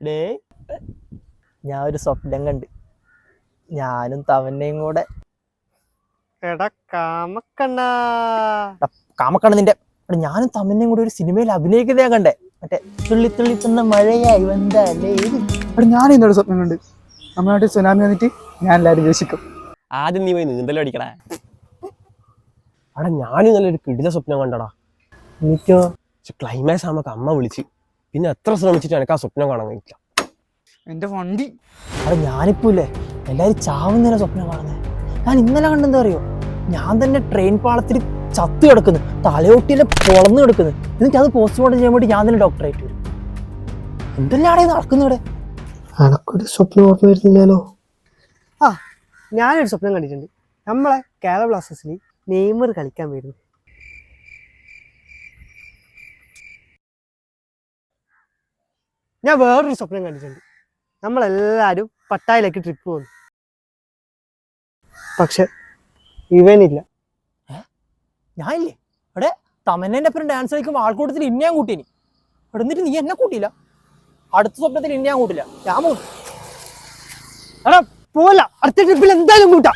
Day ഞാൻ ഒരു സ്വപ്നം കണ്ട്, ഞാനും തവന്നയും കൂടെ. എടാ കാമക്കണ്ണാ, കാമക്കണ്ണ നിന്റെ. ഞാനും തവന്നയും കൂടെ ഒരു സിനിമയിൽ അഭിനയിക്കുന്നതാ കണ്ടേ, മറ്റേ തുള്ളി തുള്ളിത്തുന്ന മഴയായി വന്നല്ലേ. ഞാൻ ഇന്നൊരു സ്വപ്നം കണ്ട്, നമ്മുടെ നാട്ടിൽ സുനാമി വന്നിട്ട് ഞാൻ എല്ലാവരും രക്ഷിക്കും. ആദ്യം നീ പോയി നീന്തൽ അടിക്കടാ. അവിടെ ഞാനും നല്ലൊരു കിടില സ്വപ്നം കണ്ടടാ. എനിക്കോ ക്ലൈമാക്സ് ആകുമ്പോൾ അമ്മ വിളിച്ച്, പിന്നെ എത്ര ശ്രമിച്ചിട്ട് എനിക്ക് ആ സ്വപ്നം കാണാൻ കഴിയില്ല. എന്റെ വണ്ടി അവിടെ ഞാനിപ്പോ ഇല്ലേ എല്ലാരും ചാവുന്നതിനെ സ്വപ്നം കാണുന്നത്. ഞാൻ ഇന്നലെ കണ്ടെന്താ അറിയോ, ഞാൻ തന്നെ ട്രെയിൻ പാളത്തിൽ ചത്ത് കിടക്കുന്നു, തലയൊട്ടിയിലെ പൊളന്ന് കിടക്കുന്നു. എന്നിട്ട് അത് പോസ്റ്റ്മോർട്ടം ചെയ്യാൻ വേണ്ടി ഞാൻ തന്നെ ഡോക്ടറായിട്ട് വരും. എന്തെല്ലാടെ നടക്കുന്നവിടെ? എനക്കൊരു സ്വപ്നം ഓർമ്മ വരുന്നില്ലല്ലോ. ഞാനൊരു സ്വപ്നം കണ്ടിട്ടുണ്ട്. നമ്മളെ കേരള ബ്ലാസ്റ്റേഴ്സിൽ നെയ്മർ കളിക്കാൻ വരുന്നു. ഞാൻ വേറൊരു സ്വപ്നം കണ്ടിട്ടുണ്ട്. നമ്മളെല്ലാവരും പട്ടായിലേക്ക് ട്രിപ്പ് പോകുന്നു, പക്ഷെ ഇവനില്ല. ഞാനില്ലേ അവിടെ തമന്നേന്റെ ഒപ്പം ഡാൻസ് കളിക്കുമ്പോൾ ആൾക്കൂട്ടത്തിൽ ഇന്നയാൻ കൂട്ടിനി. അവിടെ എന്നിട്ട് നീ എന്നെ കൂട്ടിയില്ല. അടുത്ത സ്വപ്നത്തിൽ ഇന്നയാൻ കൂട്ടില്ല. ഞാൻ പോകും. എടാ പോല, അടുത്ത ട്രിപ്പിൽ എന്തായാലും കൂട്ടാം.